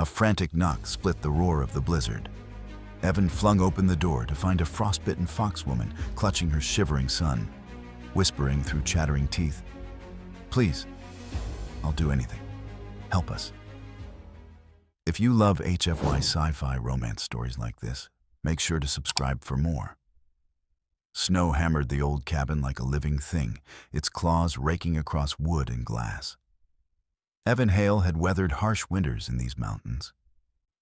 A frantic knock split the roar of the blizzard. Evan flung open the door to find a frostbitten foxwoman clutching her shivering son, whispering through chattering teeth, "Please, I'll do anything. Help us." If you love HFY sci-fi romance stories like this, make sure to subscribe for more. Snow hammered the old cabin like a living thing, its claws raking across wood and glass. Evan Hale had weathered harsh winters in these mountains,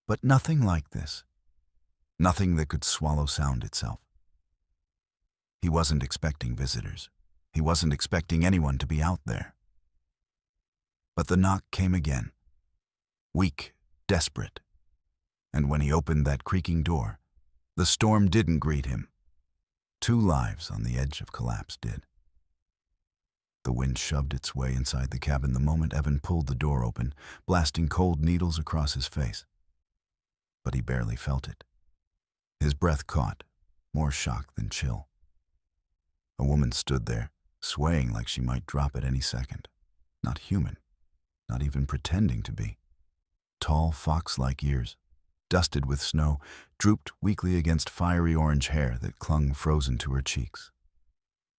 but nothing like this. Nothing that could swallow sound itself. He wasn't expecting visitors. He wasn't expecting anyone to be out there. But the knock came again, weak, desperate. And when he opened that creaking door, the storm didn't greet him. 2 lives on the edge of collapse did. The wind shoved its way inside the cabin the moment Evan pulled the door open, blasting cold needles across his face. But he barely felt it. His breath caught, more shock than chill. A woman stood there, swaying like she might drop at any second. Not human, not even pretending to be. Tall, fox-like ears, dusted with snow, drooped weakly against fiery orange hair that clung frozen to her cheeks.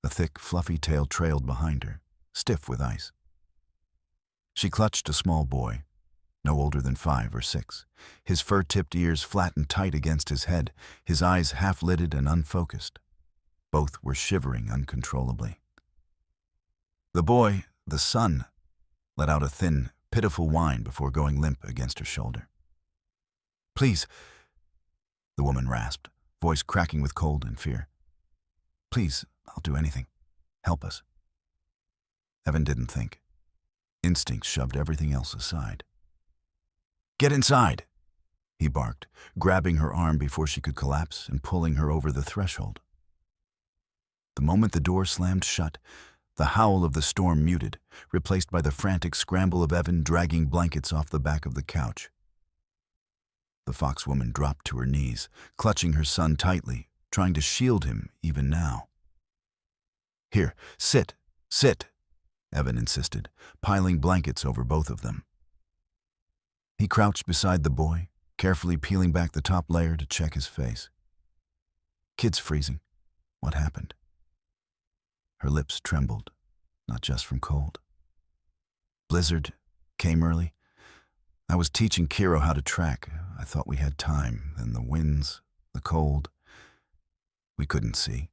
A thick, fluffy tail trailed behind her, stiff with ice. She clutched a small boy, no older than 5 or 6, his fur-tipped ears flattened tight against his head, his eyes half-lidded and unfocused. Both were shivering uncontrollably. The boy, the son, let out a thin, pitiful whine before going limp against her shoulder. "Please," the woman rasped, voice cracking with cold and fear. "Please, I'll do anything. Help us." Evan didn't think. Instinct shoved everything else aside. "Get inside," he barked, grabbing her arm before she could collapse and pulling her over the threshold. The moment the door slammed shut, the howl of the storm muted, replaced by the frantic scramble of Evan dragging blankets off the back of the couch. The foxwoman dropped to her knees, clutching her son tightly, trying to shield him even now. "Here, sit, Evan insisted, piling blankets over both of them. He crouched beside the boy, carefully peeling back the top layer to check his face. "Kid's freezing. What happened?" Her lips trembled, not just from cold. "Blizzard came early. I was teaching Kiro how to track. I thought we had time. Then the winds, the cold. We couldn't see.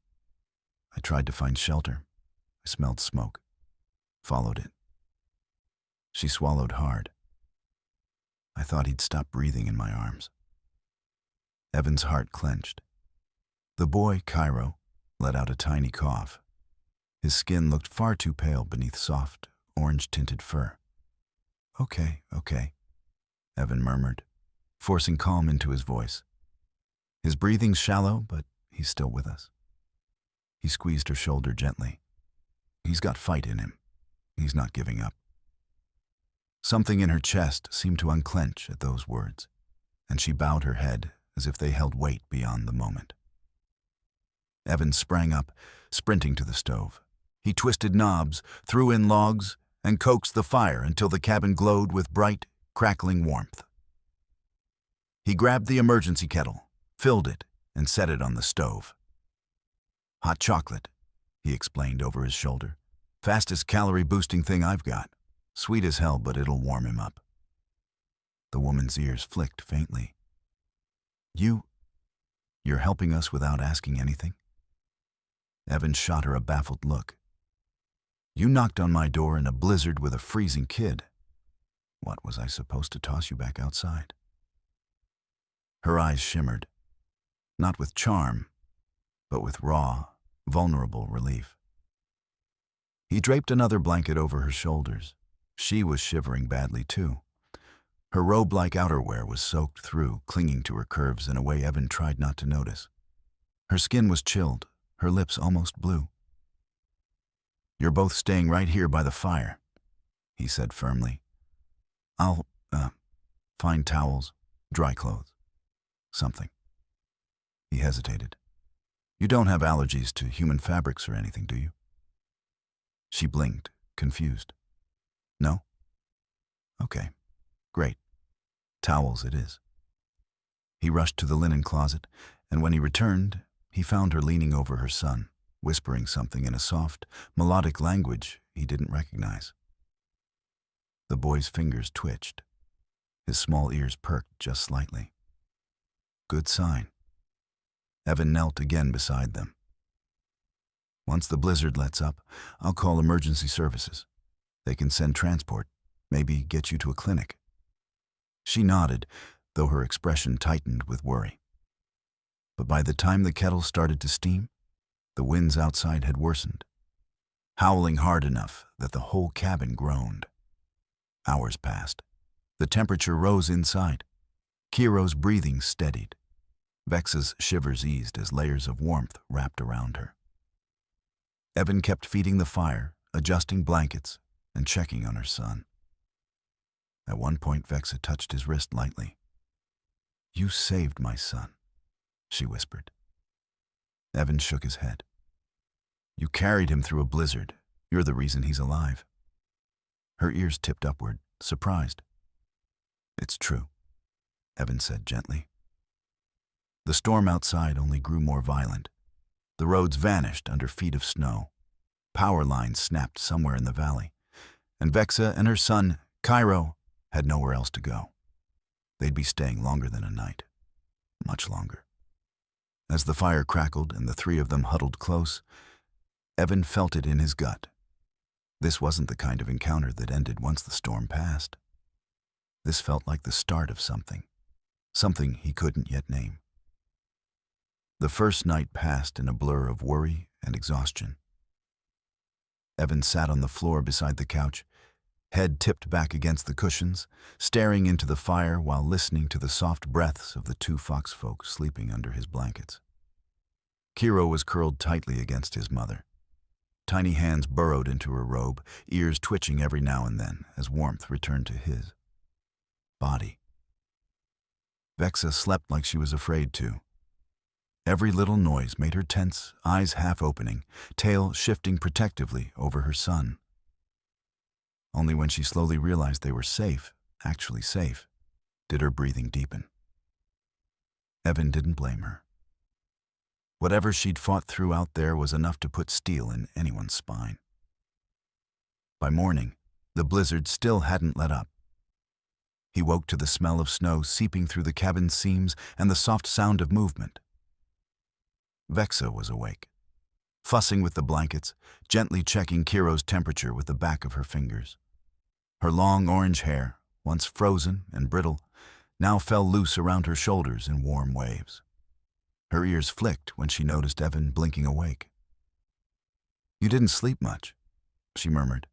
I tried to find shelter. I smelled smoke. Followed it." She swallowed hard. I thought he'd stop breathing in my arms. Evan's heart clenched. The boy, Cairo, let out a tiny cough. His skin looked far too pale beneath soft, orange-tinted fur. Okay, Evan murmured, forcing calm into his voice. His breathing's shallow, but he's still with us. He squeezed her shoulder gently. He's got fight in him. He's not giving up. Something in her chest seemed to unclench at those words, and she bowed her head as if they held weight beyond the moment. Evan sprang up, sprinting to the stove. He twisted knobs, threw in logs, and coaxed the fire until the cabin glowed with bright, crackling warmth. He grabbed the emergency kettle, filled it, and set it on the stove. "Hot chocolate," he explained over his shoulder. "Fastest calorie-boosting thing I've got. Sweet as hell, but it'll warm him up." The woman's ears flicked faintly. You're helping us without asking anything?" Evan shot her a baffled look. "You knocked on my door in a blizzard with a freezing kid. What, was I supposed to toss you back outside?" Her eyes shimmered, not with charm, but with raw, vulnerable relief. He draped another blanket over her shoulders. She was shivering badly too. Her robe-like outerwear was soaked through, clinging to her curves in a way Evan tried not to notice. Her skin was chilled, her lips almost blue. "You're both staying right here by the fire," he said firmly. "I'll, find towels, dry clothes, something." He hesitated. "You don't have allergies to human fabrics or anything, do you?" She blinked, confused. "No?" "Okay, great." Towels it is. He rushed to the linen closet, and when he returned, he found her leaning over her son, whispering something in a soft, melodic language he didn't recognize. The boy's fingers twitched. His small ears perked just slightly. Good sign. Evan knelt again beside them. Once the blizzard lets up, I'll call emergency services. They can send transport, maybe get you to a clinic. She nodded, though her expression tightened with worry. But by the time the kettle started to steam, the winds outside had worsened, howling hard enough that the whole cabin groaned. Hours passed. The temperature rose inside. Kiro's breathing steadied. Vexa's shivers eased as layers of warmth wrapped around her. Evan kept feeding the fire, adjusting blankets, and checking on her son. At one point, Vexa touched his wrist lightly. "You saved my son," she whispered. Evan shook his head. "You carried him through a blizzard. You're the reason he's alive." Her ears tipped upward, surprised. "It's true," Evan said gently. The storm outside only grew more violent. The roads vanished under feet of snow. Power lines snapped somewhere in the valley, and Vexa and her son, Cairo, had nowhere else to go. They'd be staying longer than a night. Much longer. As the fire crackled and the three of them huddled close, Evan felt it in his gut. This wasn't the kind of encounter that ended once the storm passed. This felt like the start of something he couldn't yet name. The first night passed in a blur of worry and exhaustion. Evan sat on the floor beside the couch, head tipped back against the cushions, staring into the fire while listening to the soft breaths of the two fox folk sleeping under his blankets. Kiro was curled tightly against his mother. Tiny hands burrowed into her robe, ears twitching every now and then as warmth returned to his body. Vexa slept like she was afraid to. Every little noise made her tense, eyes half opening, tail shifting protectively over her son. Only when she slowly realized they were safe, actually safe, did her breathing deepen. Evan didn't blame her. Whatever she'd fought through out there was enough to put steel in anyone's spine. By morning, the blizzard still hadn't let up. He woke to the smell of snow seeping through the cabin's seams and the soft sound of movement. Vexa was awake, fussing with the blankets, gently checking Kiro's temperature with the back of her fingers. Her long orange hair, once frozen and brittle, now fell loose around her shoulders in warm waves. Her ears flicked when she noticed Evan blinking awake. "You didn't sleep much," she murmured.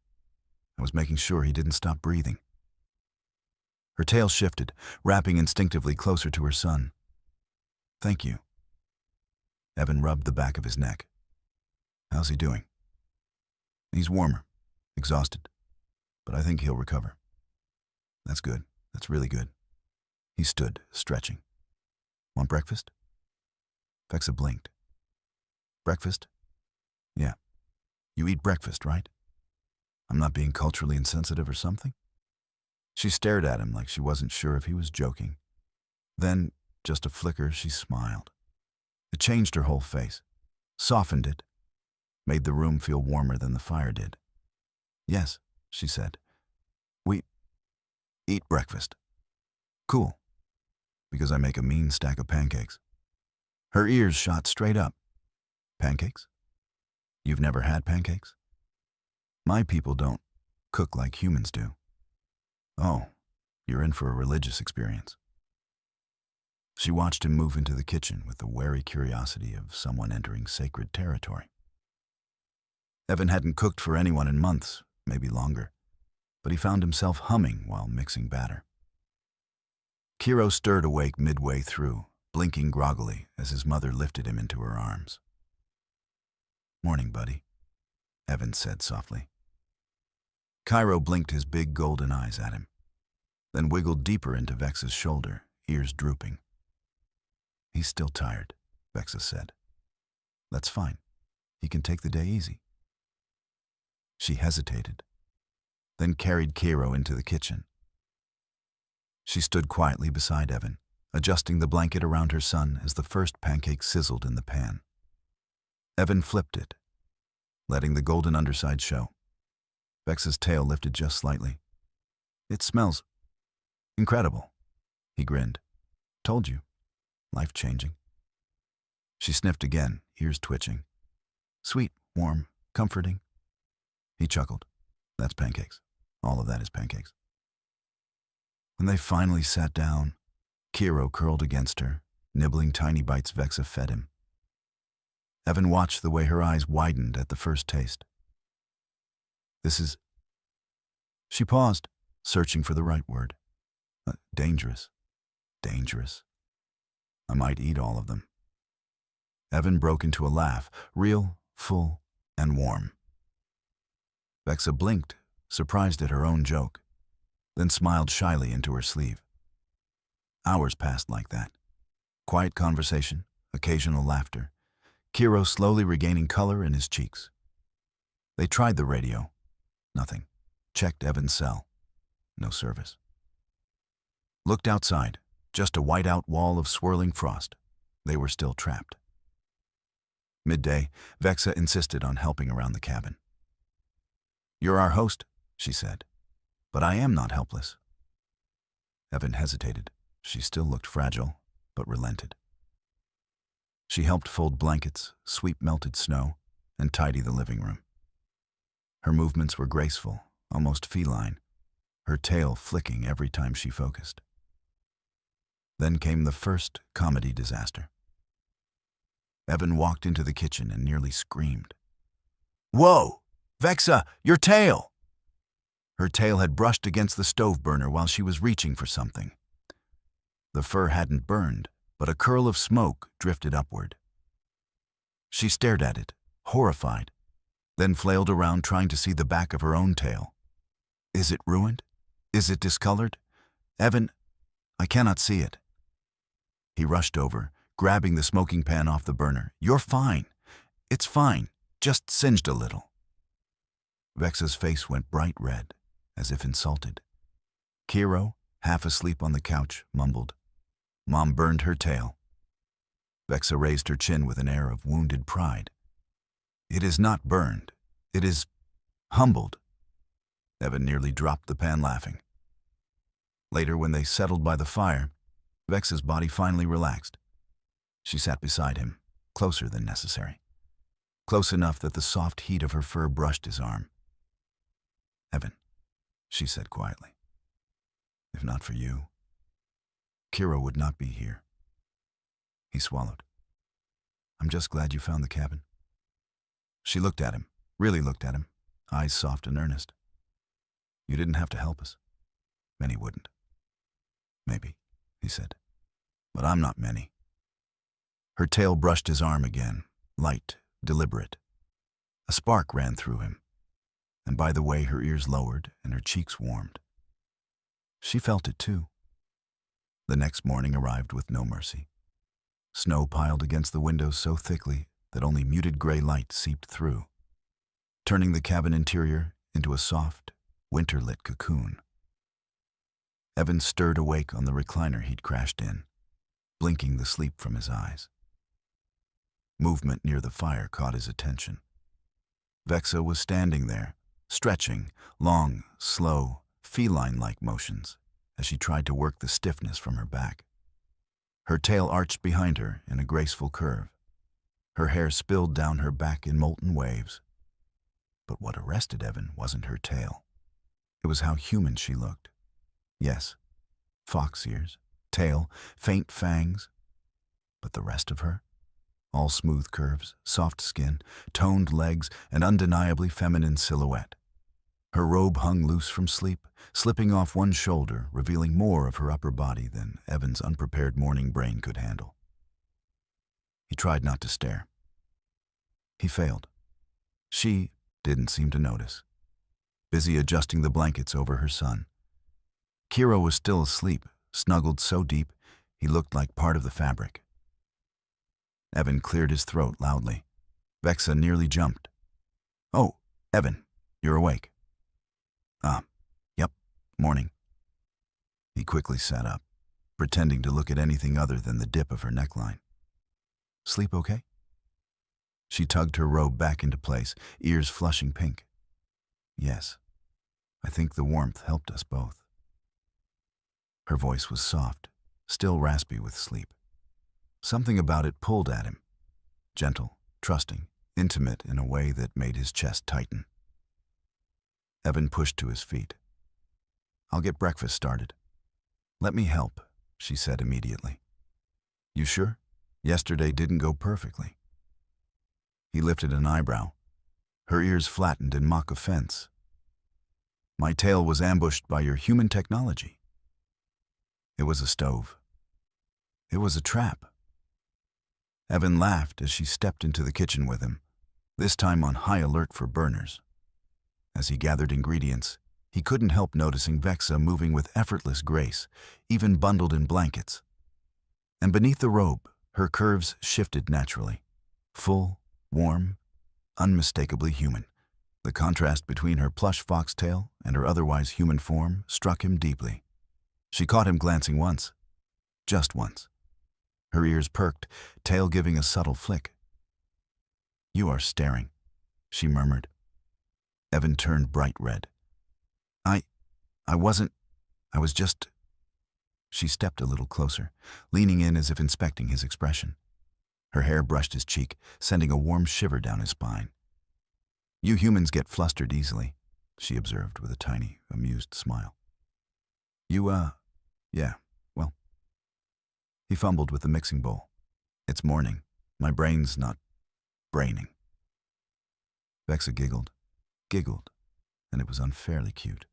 "I was making sure he didn't stop breathing." Her tail shifted, wrapping instinctively closer to her son. "Thank you." Evan rubbed the back of his neck. "How's he doing?" "He's warmer, exhausted, but I think he'll recover." "That's good. That's really good." He stood, stretching. "Want breakfast?" Vexa blinked. "Breakfast? Yeah. You eat breakfast, right? I'm not being culturally insensitive or something?" She stared at him like she wasn't sure if he was joking. Then, just a flicker, she smiled. It changed her whole face, softened it, made the room feel warmer than the fire did. "Yes," she said. "We eat breakfast." "Cool. Because I make a mean stack of pancakes." Her ears shot straight up. "Pancakes? You've never had pancakes?" "My people don't cook like humans do." "Oh, you're in for a religious experience." She watched him move into the kitchen with the wary curiosity of someone entering sacred territory. Evan hadn't cooked for anyone in months, maybe longer, but he found himself humming while mixing batter. Kiro stirred awake midway through, blinking groggily as his mother lifted him into her arms. "Morning, buddy," Evan said softly. Cairo blinked his big golden eyes at him, then wiggled deeper into Vexa's shoulder, ears drooping. "He's still tired," Vexa said. "That's fine. He can take the day easy." She hesitated, then carried Cairo into the kitchen. She stood quietly beside Evan, adjusting the blanket around her son as the first pancake sizzled in the pan. Evan flipped it, letting the golden underside show. Vexa's tail lifted just slightly. "It smells incredible," he grinned. "Told you. Life-changing." She sniffed again, ears twitching. "Sweet, warm, comforting." He chuckled. "That's pancakes. All of that is pancakes." When they finally sat down, Kiro curled against her, nibbling tiny bites Vexa fed him. Evan watched the way her eyes widened at the first taste. "This is..." She paused, searching for the right word. Dangerous. Dangerous. I might eat all of them." Evan broke into a laugh, real, full, and warm. Vexa blinked, surprised at her own joke, then smiled shyly into her sleeve. Hours passed like that. Quiet conversation, occasional laughter, Kiro slowly regaining color in his cheeks. They tried the radio. Nothing. Checked Evan's cell. No service. Looked outside, just a white-out wall of swirling frost. They were still trapped. Midday, Vexa insisted on helping around the cabin. "You're our host," she said, "but I am not helpless." Evan hesitated. She still looked fragile, but relented. She helped fold blankets, sweep melted snow, and tidy the living room. Her movements were graceful, almost feline, her tail flicking every time she focused. Then came the first comedy disaster. Evan walked into the kitchen and nearly screamed. "Whoa! Vexa, your tail!" Her tail had brushed against the stove burner while she was reaching for something. The fur hadn't burned, but a curl of smoke drifted upward. She stared at it, horrified, then flailed around trying to see the back of her own tail. "Is it ruined? Is it discolored? Evan, I cannot see it." He rushed over, grabbing the smoking pan off the burner. "You're fine. It's fine. Just singed a little." Vexa's face went bright red, as if insulted. Kiro, half asleep on the couch, mumbled, "Mom burned her tail." Vexa raised her chin with an air of wounded pride. "It is not burned. It is humbled." Evan nearly dropped the pan laughing. Later, when they settled by the fire, Vexa's body finally relaxed. She sat beside him, closer than necessary. Close enough that the soft heat of her fur brushed his arm. "Evan," she said quietly, "if not for you, Kiro would not be here." He swallowed. "I'm just glad you found the cabin." She looked at him, really looked at him, eyes soft and earnest. "You didn't have to help us. Many wouldn't." "Maybe," he said, "but I'm not many." Her tail brushed his arm again, light, deliberate. A spark ran through him, and by the way her ears lowered and her cheeks warmed. She felt it too. The next morning arrived with no mercy. Snow piled against the windows so thickly that only muted gray light seeped through, turning the cabin interior into a soft, winter-lit cocoon. Evan stirred awake on the recliner he'd crashed in, blinking the sleep from his eyes. Movement near the fire caught his attention. Vexa was standing there, stretching, long, slow, feline-like motions as she tried to work the stiffness from her back. Her tail arched behind her in a graceful curve. Her hair spilled down her back in molten waves. But what arrested Evan wasn't her tail. It was how human she looked. Yes, fox ears, tail, faint fangs. But the rest of her? All smooth curves, soft skin, toned legs, and undeniably feminine silhouette. Her robe hung loose from sleep, slipping off one shoulder, revealing more of her upper body than Evan's unprepared morning brain could handle. He tried not to stare. He failed. She didn't seem to notice, busy adjusting the blankets over her son. Kiro was still asleep, snuggled so deep he looked like part of the fabric. Evan cleared his throat loudly. Vexa nearly jumped. "Oh, Evan, you're awake." "Ah, yep, morning." He quickly sat up, pretending to look at anything other than the dip of her neckline. Sleep okay? She tugged her robe back into place, ears flushing pink. Yes, I think the warmth helped us both. Her voice was soft, still raspy with sleep. Something about it pulled at him, gentle, trusting, intimate in a way that made his chest tighten. Evan pushed to his feet. I'll get breakfast started. Let me help, she said immediately. You sure? Yesterday didn't go perfectly. He lifted an eyebrow, her ears flattened in mock offense. My tale was ambushed by your human technology. It was a stove. It was a trap. Evan laughed as she stepped into the kitchen with him, this time on high alert for burners. As he gathered ingredients, he couldn't help noticing Vexa moving with effortless grace, even bundled in blankets. And beneath the robe, her curves shifted naturally, full, warm, unmistakably human. The contrast between her plush foxtail and her otherwise human form struck him deeply. She caught him glancing once, just once. Her ears perked, tail giving a subtle flick. You are staring, she murmured. Evan turned bright red. I was just... She stepped a little closer, leaning in as if inspecting his expression. Her hair brushed his cheek, sending a warm shiver down his spine. You humans get flustered easily, she observed with a tiny, amused smile. Yeah, well. He fumbled with the mixing bowl. It's morning. My brain's not braining. Vexa giggled, and it was unfairly cute.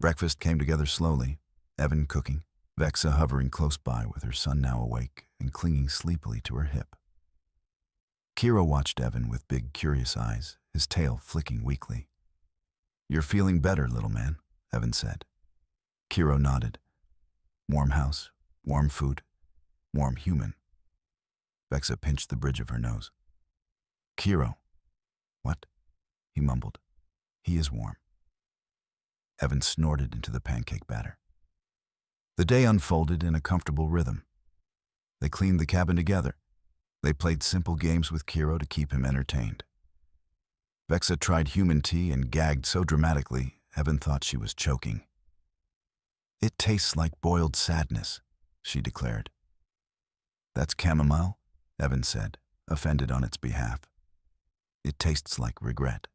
Breakfast came together slowly, Evan cooking, Vexa hovering close by with her son now awake and clinging sleepily to her hip. Kiro watched Evan with big, curious eyes, his tail flicking weakly. You're feeling better, little man, Evan said. Kiro nodded. Warm house, warm food, warm human. Vexa pinched the bridge of her nose. Kiro. What? He mumbled. He is warm. Evan snorted into the pancake batter. The day unfolded in a comfortable rhythm. They cleaned the cabin together. They played simple games with Kiro to keep him entertained. Vexa tried human tea and gagged so dramatically, Evan thought she was choking. It tastes like boiled sadness, she declared. That's chamomile, Evan said, offended on its behalf. It tastes like regret.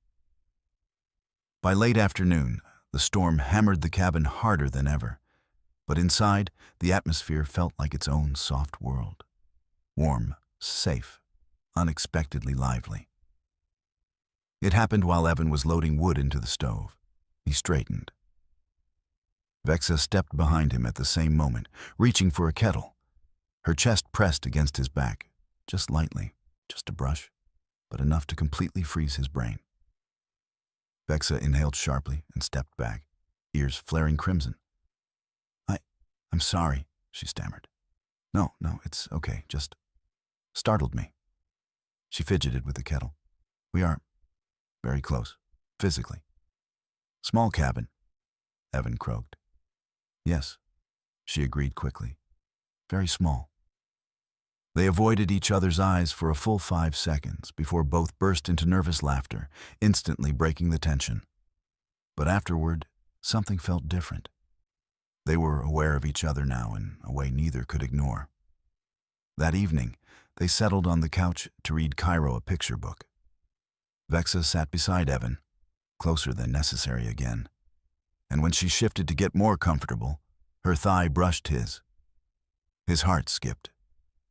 By late afternoon, the storm hammered the cabin harder than ever, but inside, the atmosphere felt like its own soft world. Warm, safe, unexpectedly lively. It happened while Evan was loading wood into the stove. He straightened. Vexa stepped behind him at the same moment, reaching for a kettle. Her chest pressed against his back, just lightly, just a brush, but enough to completely freeze his brain. Vexa inhaled sharply and stepped back, ears flaring crimson. I'm sorry, she stammered. No, it's okay, just startled me. She fidgeted with the kettle. We are very close, physically. Small cabin, Evan croaked. Yes, she agreed quickly. Very small. They avoided each other's eyes for a full 5 seconds before both burst into nervous laughter, instantly breaking the tension. But afterward, something felt different. They were aware of each other now in a way neither could ignore. That evening, they settled on the couch to read Cairo a picture book. Vexa sat beside Evan, closer than necessary again, and when she shifted to get more comfortable, her thigh brushed his. His heart skipped.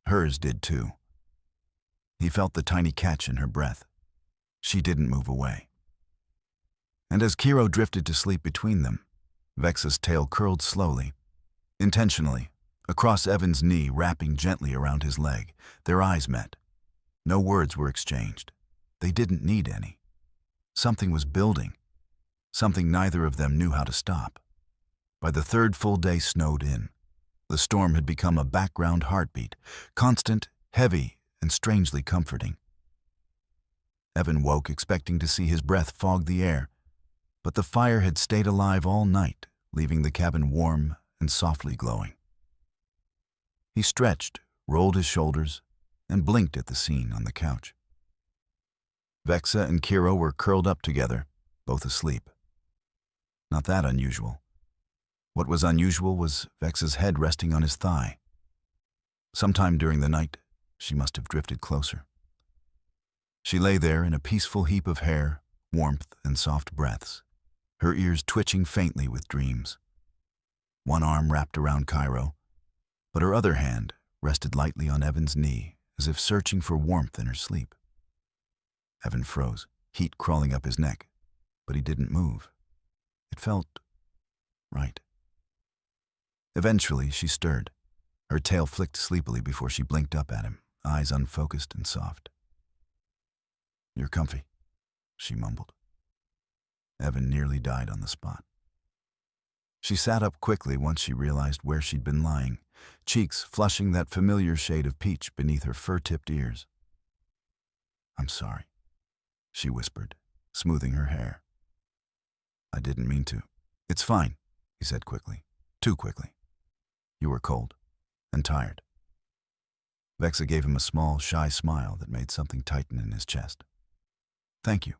Hers did too. He felt the tiny catch in her breath. She didn't move away. And as Kiro drifted to sleep between them, Vexa's tail curled slowly, intentionally, across Evan's knee, wrapping gently around his leg. Their eyes met. No words were exchanged. They didn't need any. Something was building, something neither of them knew how to stop. By the third full day snowed in. The storm had become a background heartbeat, constant, heavy, and strangely comforting. Evan woke expecting to see his breath fog the air, but the fire had stayed alive all night, leaving the cabin warm and softly glowing. He stretched, rolled his shoulders, and blinked at the scene on the couch. Vexa and Kiro were curled up together, both asleep. Not that unusual. What was unusual was Vexa's head resting on his thigh. Sometime during the night, she must have drifted closer. She lay there in a peaceful heap of hair, warmth, and soft breaths, her ears twitching faintly with dreams. One arm wrapped around Cairo, but her other hand rested lightly on Evan's knee, as if searching for warmth in her sleep. Evan froze, heat crawling up his neck, but he didn't move. It felt right. Eventually, she stirred. Her tail flicked sleepily before she blinked up at him, eyes unfocused and soft. "You're comfy," she mumbled. Evan nearly died on the spot. She sat up quickly once she realized where she'd been lying, cheeks flushing that familiar shade of peach beneath her fur-tipped ears. "I'm sorry," she whispered, smoothing her hair. "I didn't mean to." "It's fine," he said quickly. Too quickly. "You were cold and tired." Vexa gave him a small, shy smile that made something tighten in his chest. "Thank you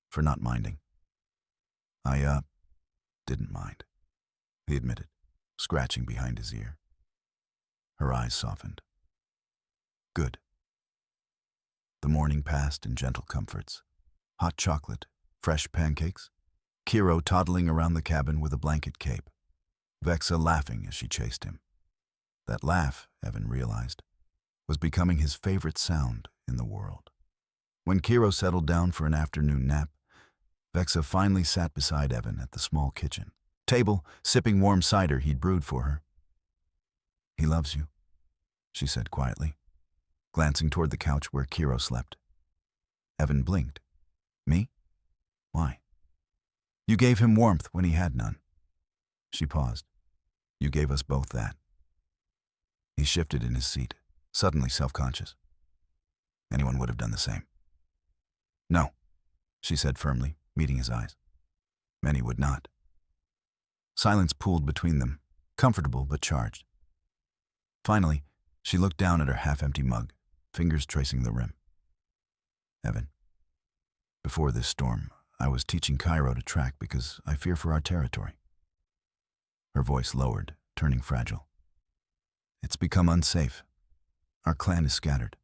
for not minding." I didn't mind," he admitted, scratching behind his ear. Her eyes softened. "Good." The morning passed in gentle comforts. Hot chocolate, fresh pancakes, Kiro toddling around the cabin with a blanket cape, Vexa laughing as she chased him. That laugh, Evan realized, was becoming his favorite sound in the world. When Kiro settled down for an afternoon nap, Vexa finally sat beside Evan at the small kitchen table, sipping warm cider he'd brewed for her. "He loves you," she said quietly, glancing toward the couch where Kiro slept. Evan blinked. "Me? Why?" "You gave him warmth when he had none." She paused. "You gave us both that." He shifted in his seat, suddenly self-conscious. Anyone would have done the same. "No," she said firmly, meeting his eyes. "Many would not." Silence pooled between them, comfortable but charged. Finally, she looked down at her half-empty mug, fingers tracing the rim. "Evan, before this storm, I was teaching Cairo to track because I fear for our territory." Her voice lowered, turning fragile. "It's become unsafe. Our clan is scattered.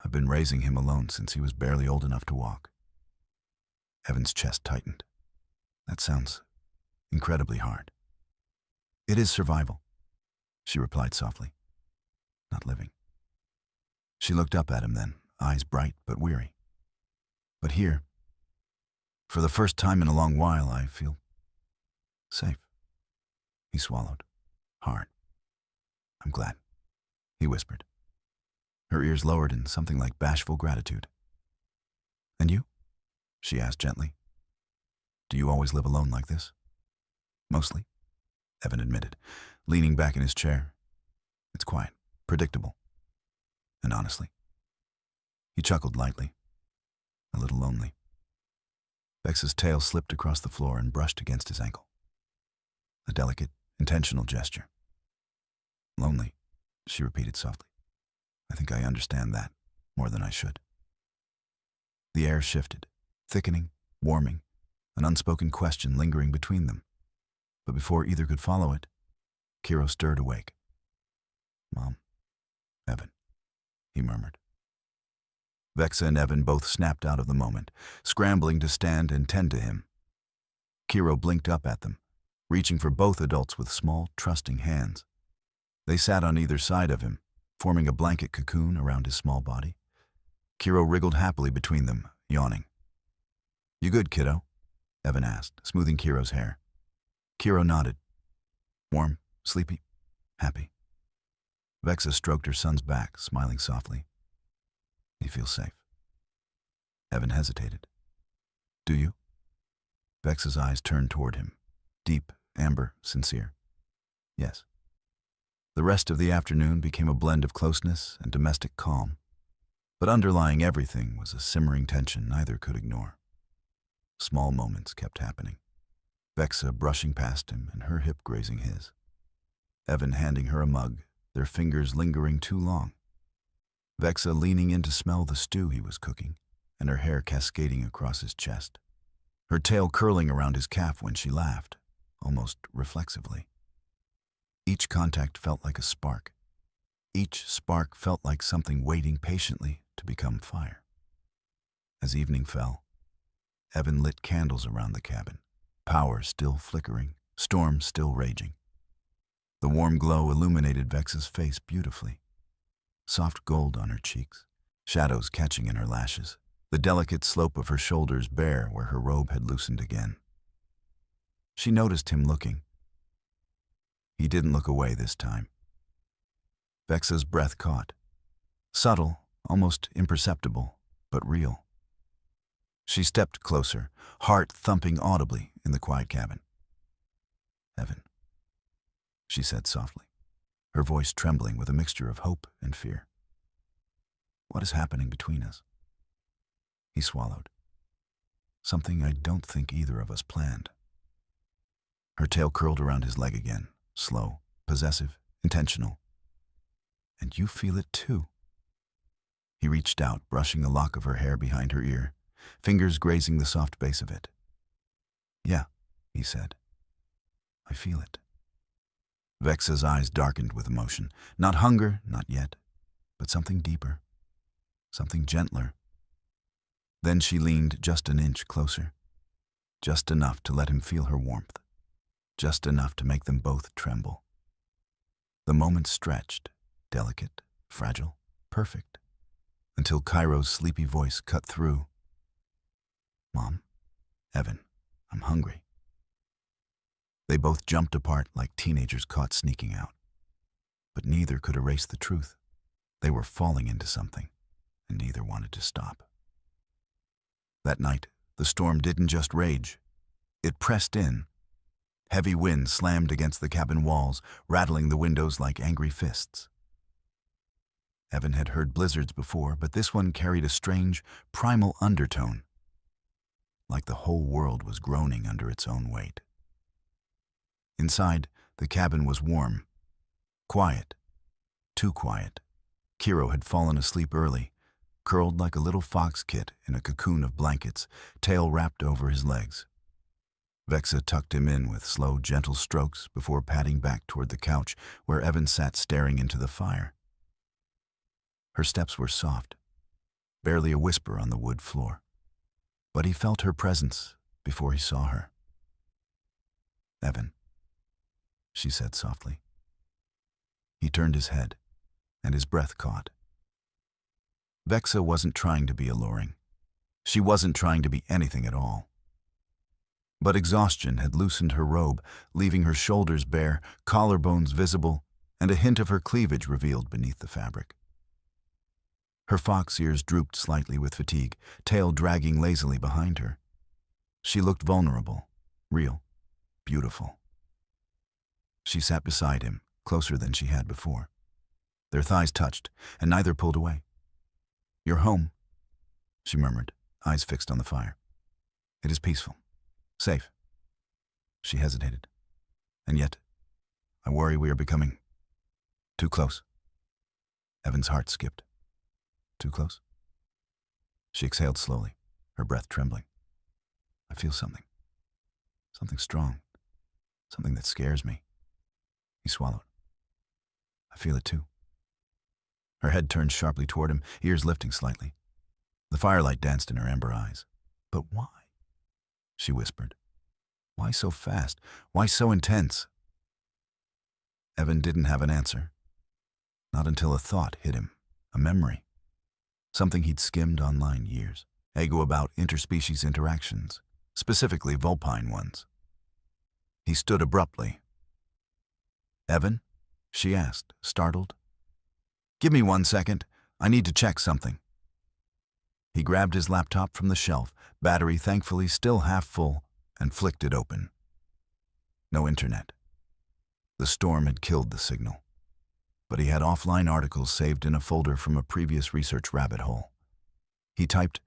I've been raising him alone since he was barely old enough to walk." Evan's chest tightened. "That sounds incredibly hard." "It is survival," she replied softly. "Not living." She looked up at him then, eyes bright but weary. "But here, for the first time in a long while, I feel safe." He swallowed, hard. "I'm glad," he whispered. Her ears lowered in something like bashful gratitude. "And you?" she asked gently. "Do you always live alone like this?" "Mostly," Evan admitted, leaning back in his chair. "It's quiet, predictable, and honestly." He chuckled lightly, a little lonely. Vex's tail slipped across the floor and brushed against his ankle. A delicate, intentional gesture. "Lonely," she repeated softly. "I think I understand that more than I should." The air shifted, thickening, warming, an unspoken question lingering between them. But before either could follow it, Kiro stirred awake. "Mom, Evan," he murmured. Vexa and Evan both snapped out of the moment, scrambling to stand and tend to him. Kiro blinked up at them, reaching for both adults with small, trusting hands. They sat on either side of him, forming a blanket cocoon around his small body. Kiro wriggled happily between them, yawning. "You good, kiddo?" Evan asked, smoothing Kiro's hair. Kiro nodded. "Warm, sleepy, happy." Vexa stroked her son's back, smiling softly. "He feels safe." Evan hesitated. "Do you?" Vexa's eyes turned toward him, deep, amber, sincere. "Yes." The rest of the afternoon became a blend of closeness and domestic calm, but underlying everything was a simmering tension neither could ignore. Small moments kept happening, Vexa brushing past him and her hip grazing his. Evan handing her a mug, their fingers lingering too long. Vexa leaning in to smell the stew he was cooking, and her hair cascading across his chest. Her tail curling around his calf when she laughed, almost reflexively. Each contact felt like a spark. Each spark felt like something waiting patiently to become fire. As evening fell, Evan lit candles around the cabin, power still flickering, storm still raging. The warm glow illuminated Vexa's face beautifully, soft gold on her cheeks, shadows catching in her lashes, the delicate slope of her shoulders bare where her robe had loosened again. She noticed him looking. He didn't look away this time. Vexa's breath caught. Subtle, almost imperceptible, but real. She stepped closer, heart thumping audibly in the quiet cabin. "Evan," she said softly, her voice trembling with a mixture of hope and fear. "What is happening between us?" He swallowed. "Something I don't think either of us planned." Her tail curled around his leg again, slow, possessive, intentional. "And you feel it too." He reached out, brushing a lock of her hair behind her ear, fingers grazing the soft base of it. "Yeah," he said. "I feel it." Vexa's eyes darkened with emotion. Not hunger, not yet, but something deeper, something gentler. Then she leaned just an inch closer, just enough to let him feel her warmth, just enough to make them both tremble. The moment stretched, delicate, fragile, perfect, until Cairo's sleepy voice cut through. "Mom, Evan, I'm hungry." They both jumped apart like teenagers caught sneaking out. But neither could erase the truth. They were falling into something, and neither wanted to stop. That night, the storm didn't just rage. It pressed in. Heavy wind slammed against the cabin walls, rattling the windows like angry fists. Evan had heard blizzards before, but this one carried a strange, primal undertone, like the whole world was groaning under its own weight. Inside, the cabin was warm, quiet, too quiet. Kiro had fallen asleep early, curled like a little fox kit in a cocoon of blankets, tail wrapped over his legs. Vexa tucked him in with slow, gentle strokes before padding back toward the couch where Evan sat staring into the fire. Her steps were soft, barely a whisper on the wood floor, but he felt her presence before he saw her. "Evan," she said softly. He turned his head, and his breath caught. Vexa wasn't trying to be alluring. She wasn't trying to be anything at all. But exhaustion had loosened her robe, leaving her shoulders bare, collarbones visible, and a hint of her cleavage revealed beneath the fabric. Her fox ears drooped slightly with fatigue, tail dragging lazily behind her. She looked vulnerable, real, beautiful. She sat beside him, closer than she had before. Their thighs touched, and neither pulled away. "You're home," she murmured, eyes fixed on the fire. "It is peaceful. Safe." She hesitated. "And yet, I worry we are becoming too close." Evan's heart skipped. "Too close?" She exhaled slowly, her breath trembling. "I feel something. Something strong. Something that scares me." He swallowed. "I feel it too." Her head turned sharply toward him, ears lifting slightly. The firelight danced in her amber eyes. "But why?" she whispered. "Why so fast? Why so intense?" Evan didn't have an answer. Not until a thought hit him, a memory. Something he'd skimmed online years ago about interspecies interactions, specifically vulpine ones. He stood abruptly. "Evan?" she asked, startled. "Give me 1 second. I need to check something." He grabbed his laptop from the shelf, battery thankfully still half full, and flicked it open. No internet. The storm had killed the signal, but he had offline articles saved in a folder from a previous research rabbit hole. He typed,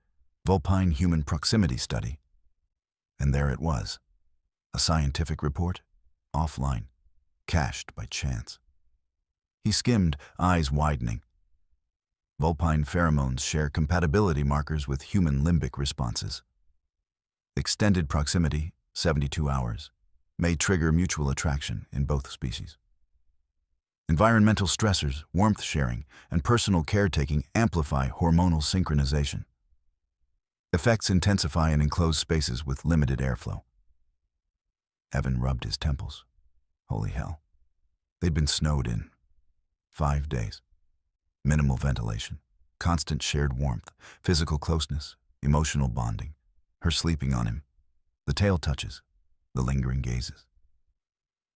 "Vulpine Human Proximity Study," and there it was, a scientific report, offline, cached by chance. He skimmed, eyes widening. Vulpine pheromones share compatibility markers with human limbic responses. Extended proximity, 72 hours, may trigger mutual attraction in both species. Environmental stressors, warmth sharing, and personal caretaking amplify hormonal synchronization. Effects intensify in enclosed spaces with limited airflow. Evan rubbed his temples. Holy hell. They'd been snowed in. 5 days. Minimal ventilation, constant shared warmth, physical closeness, emotional bonding, her sleeping on him, the tail touches, the lingering gazes.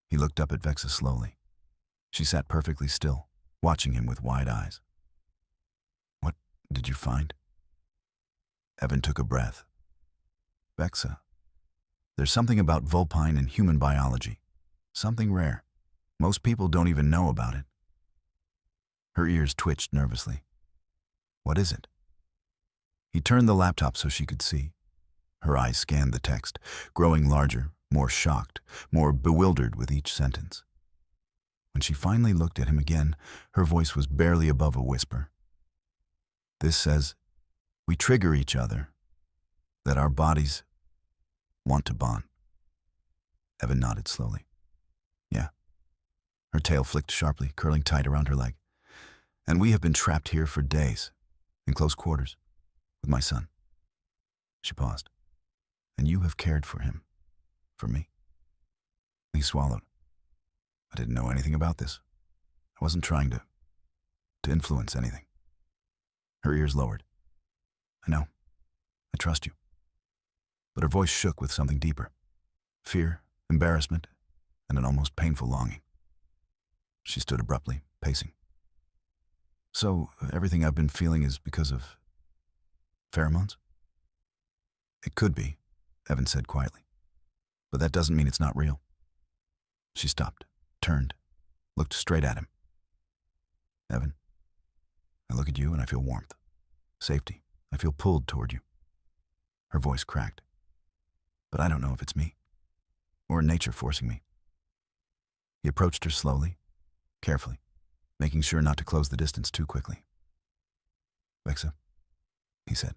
He looked up at Vexa slowly. She sat perfectly still, watching him with wide eyes. What did you find? Evan took a breath. Vexa, there's something about vulpine and human biology. Something rare. Most people don't even know about it. Her ears twitched nervously. What is it? He turned the laptop so she could see. Her eyes scanned the text, growing larger, more shocked, more bewildered with each sentence. When she finally looked at him again, her voice was barely above a whisper. This says, we trigger each other, that our bodies want to bond. Evan nodded slowly. Yeah. Her tail flicked sharply, curling tight around her leg. And we have been trapped here for days, in close quarters, with my son. She paused. And you have cared for him, for me. He swallowed. I didn't know anything about this. I wasn't trying to influence anything. Her ears lowered. I know. I trust you. But her voice shook with something deeper. Fear, embarrassment, and an almost painful longing. She stood abruptly, pacing. So, everything I've been feeling is because of pheromones? It could be, Evan said quietly. But that doesn't mean it's not real. She stopped, turned, looked straight at him. Evan, I look at you and I feel warmth, safety. I feel pulled toward you. Her voice cracked. But I don't know if it's me, or nature forcing me. He approached her slowly, carefully, making sure not to close the distance too quickly. Vexa, he said,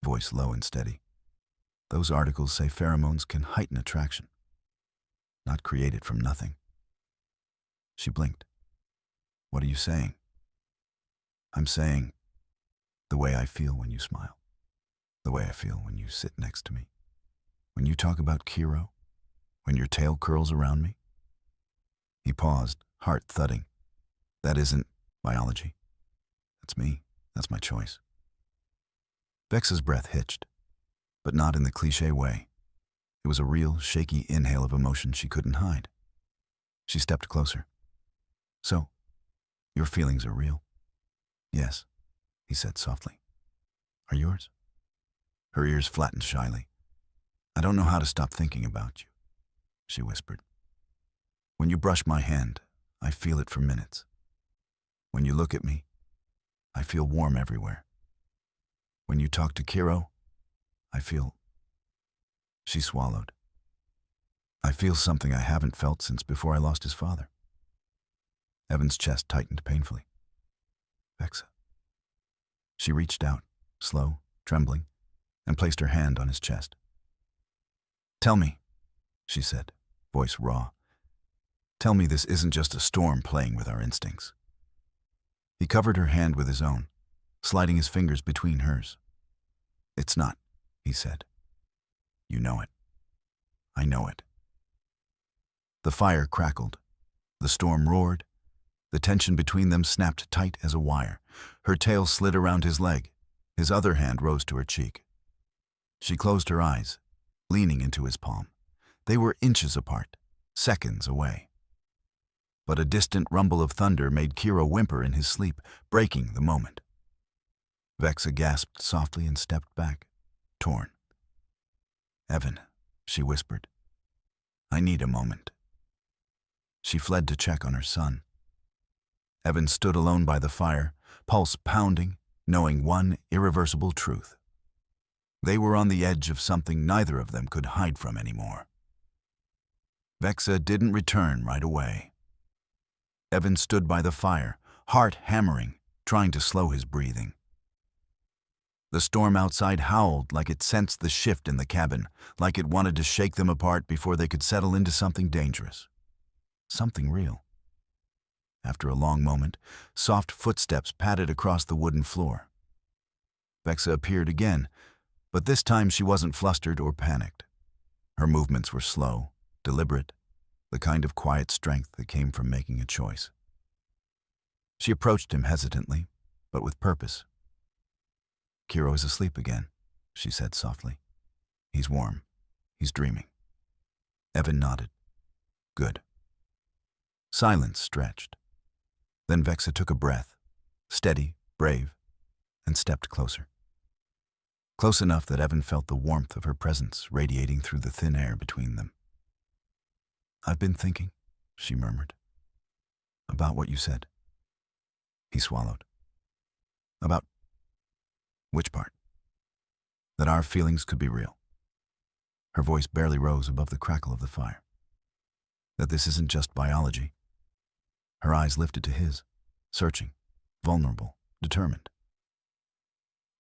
voice low and steady. Those articles say pheromones can heighten attraction, not created from nothing. She blinked. What are you saying? I'm saying the way I feel when you smile, the way I feel when you sit next to me, when you talk about Kiro, when your tail curls around me. He paused, heart thudding. That isn't biology. That's me. That's my choice. Vexa's breath hitched, but not in the cliché way. It was a real, shaky inhale of emotion she couldn't hide. She stepped closer. So, your feelings are real? Yes, he said softly. Are yours? Her ears flattened shyly. I don't know how to stop thinking about you, she whispered. When you brush my hand, I feel it for minutes. When you look at me, I feel warm everywhere. When you talk to Kiro, I feel... She swallowed. I feel something I haven't felt since before I lost his father. Evan's chest tightened painfully. Vexa. She reached out, slow, trembling, and placed her hand on his chest. Tell me, she said, voice raw. Tell me this isn't just a storm playing with our instincts. He covered her hand with his own, sliding his fingers between hers. It's not, he said. You know it. I know it. The fire crackled. The storm roared. The tension between them snapped tight as a wire. Her tail slid around his leg. His other hand rose to her cheek. She closed her eyes, leaning into his palm. They were inches apart, seconds away. But a distant rumble of thunder made Kiro whimper in his sleep, breaking the moment. Vexa gasped softly and stepped back, torn. Evan, she whispered. I need a moment. She fled to check on her son. Evan stood alone by the fire, pulse pounding, knowing one irreversible truth. They were on the edge of something neither of them could hide from anymore. Vexa didn't return right away. Evan stood by the fire, heart hammering, trying to slow his breathing. The storm outside howled like it sensed the shift in the cabin, like it wanted to shake them apart before they could settle into something dangerous. Something real. After a long moment, soft footsteps padded across the wooden floor. Vexa appeared again, but this time she wasn't flustered or panicked. Her movements were slow, deliberate, the kind of quiet strength that came from making a choice. She approached him hesitantly, but with purpose. "Kiro is asleep again," she said softly. "He's warm. He's dreaming." Evan nodded. "Good." Silence stretched. Then Vexa took a breath, steady, brave, and stepped closer. Close enough that Evan felt the warmth of her presence radiating through the thin air between them. "I've been thinking," she murmured, "about what you said." He swallowed. "About which part?" "That our feelings could be real." Her voice barely rose above the crackle of the fire. "That this isn't just biology." Her eyes lifted to his, searching, vulnerable, determined.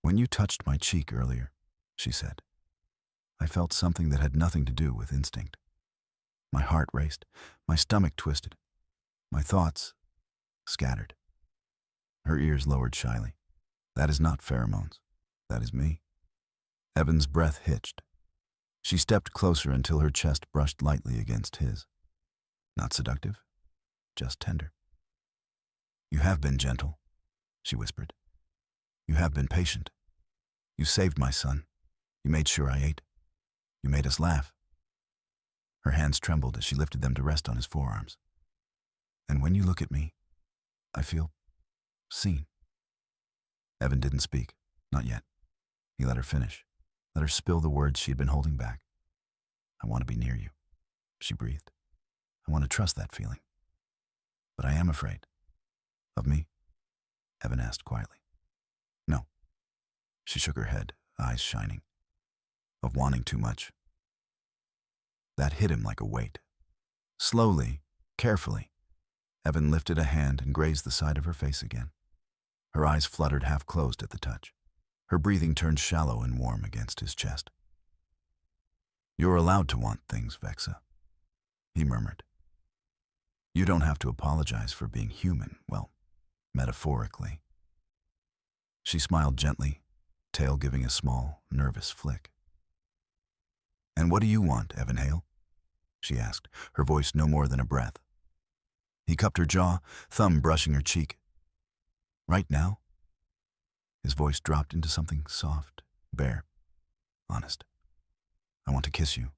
"When you touched my cheek earlier," she said, "I felt something that had nothing to do with instinct. My heart raced, my stomach twisted, my thoughts scattered." Her ears lowered shyly. "That is not pheromones. That is me." Evan's breath hitched. She stepped closer until her chest brushed lightly against his. Not seductive, just tender. "You have been gentle," she whispered. "You have been patient. You saved my son. You made sure I ate. You made us laugh." Her hands trembled as she lifted them to rest on his forearms. "And when you look at me, I feel seen." Evan didn't speak, not yet. He let her finish, let her spill the words she had been holding back. "I want to be near you," she breathed. "I want to trust that feeling. But I am afraid." "Of me?" Evan asked quietly. "No." She shook her head, eyes shining. "Of wanting too much." That hit him like a weight. Slowly, carefully, Evan lifted a hand and grazed the side of her face again. Her eyes fluttered half-closed at the touch. Her breathing turned shallow and warm against his chest. "You're allowed to want things, Vexa," he murmured. "You don't have to apologize for being human, well, metaphorically." She smiled gently, tail giving a small, nervous flick. "And what do you want, Evan Hale?" she asked, her voice no more than a breath. He cupped her jaw, thumb brushing her cheek. "Right now?" His voice dropped into something soft, bare, honest. "I want to kiss you."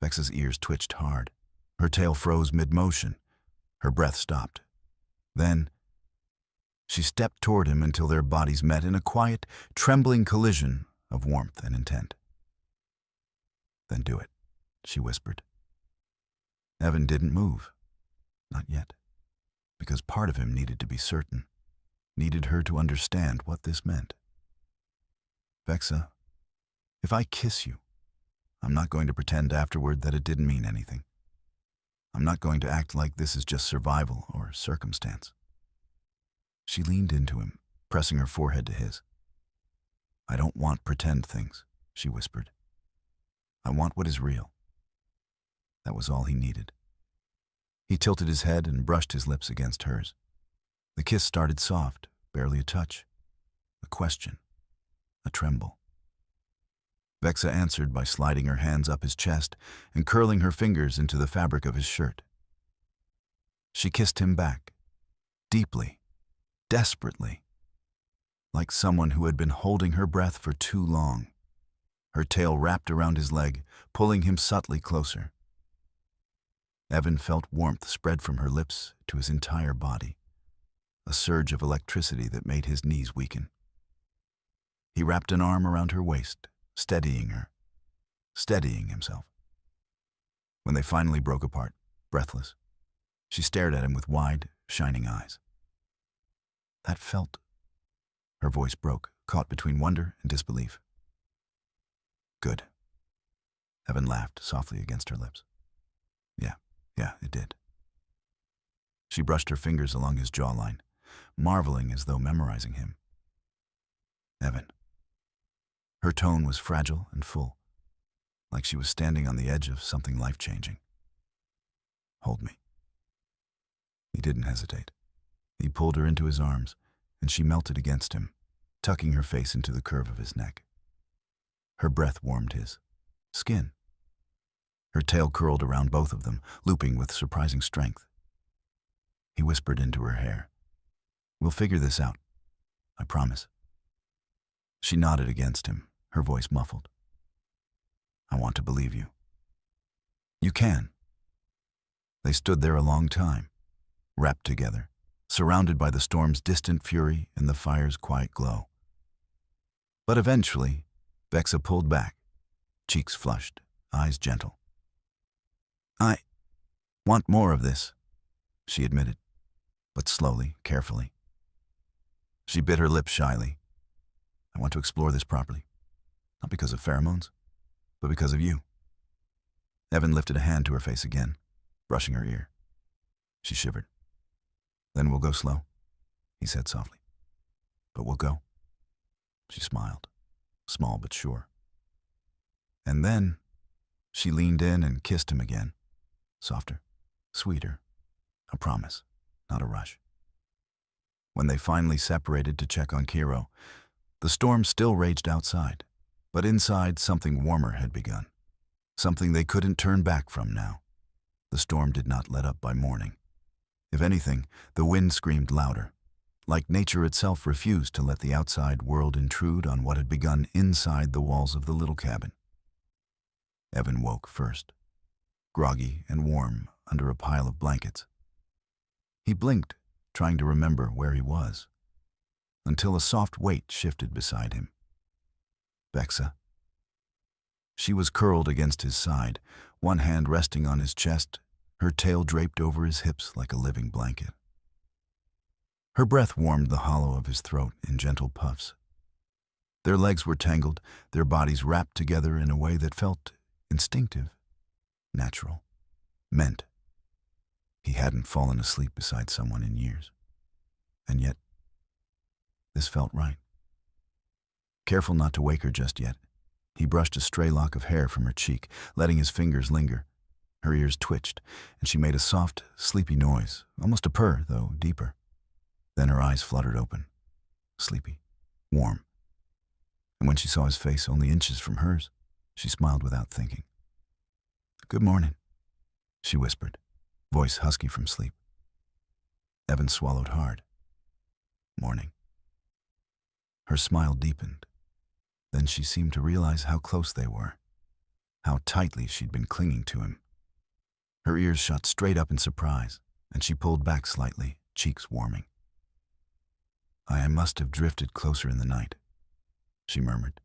Vexa's ears twitched hard. Her tail froze mid-motion. Her breath stopped. Then she stepped toward him until their bodies met in a quiet, trembling collision of warmth and intent. "Then do it," she whispered. Evan didn't move. Not yet. Because part of him needed to be certain, needed her to understand what this meant. "Vexa, if I kiss you, I'm not going to pretend afterward that it didn't mean anything. I'm not going to act like this is just survival or circumstance." She leaned into him, pressing her forehead to his. "I don't want pretend things," she whispered. "I want what is real." That was all he needed. He tilted his head and brushed his lips against hers. The kiss started soft, barely a touch, a question, a tremble. Vexa answered by sliding her hands up his chest and curling her fingers into the fabric of his shirt. She kissed him back, deeply, desperately, like someone who had been holding her breath for too long. Her tail wrapped around his leg, pulling him subtly closer. Evan felt warmth spread from her lips to his entire body, a surge of electricity that made his knees weaken. He wrapped an arm around her waist, steadying her, steadying himself. When they finally broke apart, breathless, she stared at him with wide, shining eyes. "That felt..." Her voice broke, caught between wonder and disbelief. "Good." Evan laughed softly against her lips. Yeah, it did." She brushed her fingers along his jawline, marveling as though memorizing him. Evan. Her tone was fragile and full, like she was standing on the edge of something life-changing. Hold me. He didn't hesitate. He pulled her into his arms, and she melted against him, tucking her face into the curve of his neck. Her breath warmed his skin. Her tail curled around both of them, looping with surprising strength. He whispered into her hair. We'll figure this out. I promise. She nodded against him, her voice muffled. I want to believe you. You can. They stood there a long time, wrapped together, surrounded by the storm's distant fury and the fire's quiet glow. But eventually, Vexa pulled back, cheeks flushed, eyes gentle. I want more of this, she admitted, but slowly, carefully. She bit her lip shyly. I want to explore this properly, not because of pheromones, but because of you. Evan lifted a hand to her face again, brushing her ear. She shivered. Then we'll go slow, he said softly. But we'll go. She smiled, small but sure. And then she leaned in and kissed him again, softer, sweeter, a promise, not a rush. When they finally separated to check on Kiro, the storm still raged outside, but inside something warmer had begun, something they couldn't turn back from now. The storm did not let up by morning. If anything, the wind screamed louder, like nature itself refused to let the outside world intrude on what had begun inside the walls of the little cabin. Evan woke first, groggy and warm under a pile of blankets. He blinked, trying to remember where he was, until a soft weight shifted beside him. Vexa. She was curled against his side, one hand resting on his chest, her tail draped over his hips like a living blanket. Her breath warmed the hollow of his throat in gentle puffs. Their legs were tangled, their bodies wrapped together in a way that felt instinctive, natural, meant. He hadn't fallen asleep beside someone in years. And yet, this felt right. Careful not to wake her just yet, he brushed a stray lock of hair from her cheek, letting his fingers linger. Her ears twitched, and she made a soft, sleepy noise, almost a purr, though deeper. Then her eyes fluttered open, sleepy, warm. And when she saw his face only inches from hers, she smiled without thinking. Good morning, she whispered, voice husky from sleep. Evan swallowed hard. Morning. Her smile deepened. Then she seemed to realize how close they were, how tightly she'd been clinging to him. Her ears shot straight up in surprise, and she pulled back slightly, cheeks warming. I must have drifted closer in the night, she murmured.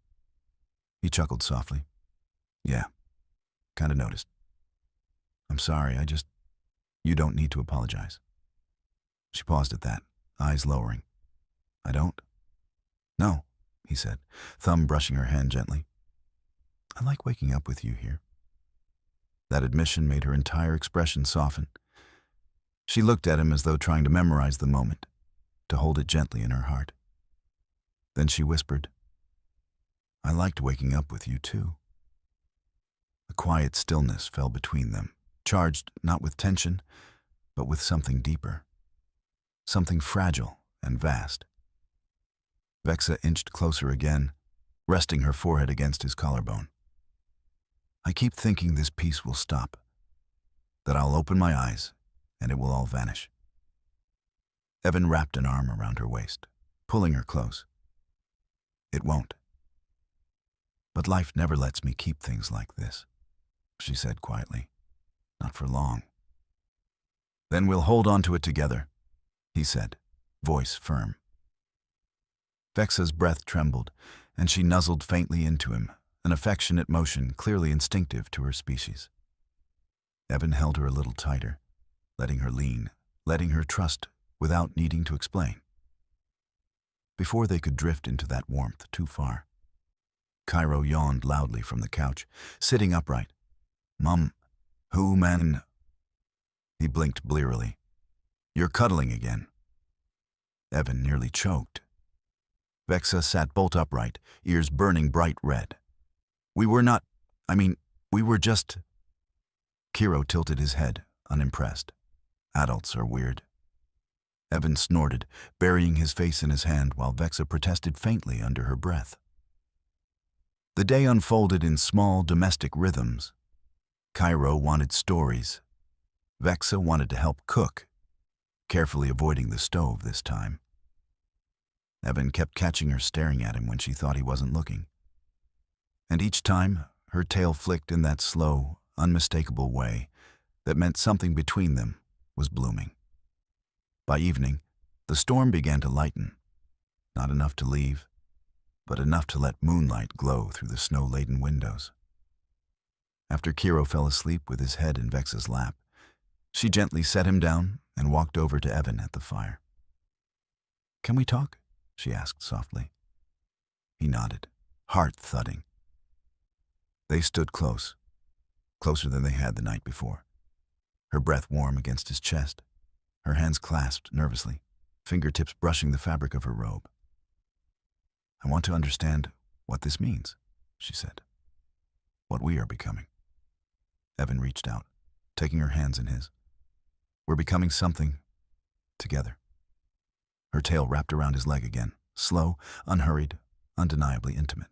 He chuckled softly. Yeah, kinda noticed. I'm sorry, you don't need to apologize. She paused at that, eyes lowering. I don't? No, he said, thumb brushing her hand gently. I like waking up with you here. That admission made her entire expression soften. She looked at him as though trying to memorize the moment, to hold it gently in her heart. Then she whispered, I liked waking up with you too. A quiet stillness fell between them, charged not with tension, but with something deeper, something fragile and vast. Vexa inched closer again, resting her forehead against his collarbone. I keep thinking this peace will stop, that I'll open my eyes and it will all vanish. Evan wrapped an arm around her waist, pulling her close. It won't. But life never lets me keep things like this, she said quietly. Not for long. Then we'll hold on to it together, he said, voice firm. Vexa's breath trembled, and she nuzzled faintly into him, an affectionate motion clearly instinctive to her species. Evan held her a little tighter, letting her lean, letting her trust without needing to explain. Before they could drift into that warmth too far, Cairo yawned loudly from the couch, sitting upright. Mum, who man? He blinked blearily. You're cuddling again. Evan nearly choked. Vexa sat bolt upright, ears burning bright red. We were not, we were just... Kiro tilted his head, unimpressed. Adults are weird. Evan snorted, burying his face in his hand while Vexa protested faintly under her breath. The day unfolded in small domestic rhythms. Kiro wanted stories. Vexa wanted to help cook, carefully avoiding the stove this time. Evan kept catching her staring at him when she thought he wasn't looking. And each time, her tail flicked in that slow, unmistakable way that meant something between them was blooming. By evening, the storm began to lighten. Not enough to leave, but enough to let moonlight glow through the snow-laden windows. After Kiro fell asleep with his head in Vexa's lap, she gently set him down and walked over to Evan at the fire. "Can we talk?" she asked softly. He nodded, heart thudding. They stood close, closer than they had the night before, her breath warm against his chest, her hands clasped nervously, fingertips brushing the fabric of her robe. "I want to understand what this means," she said. "What we are becoming." Evan reached out, taking her hands in his. "We're becoming something together." Her tail wrapped around his leg again, slow, unhurried, undeniably intimate.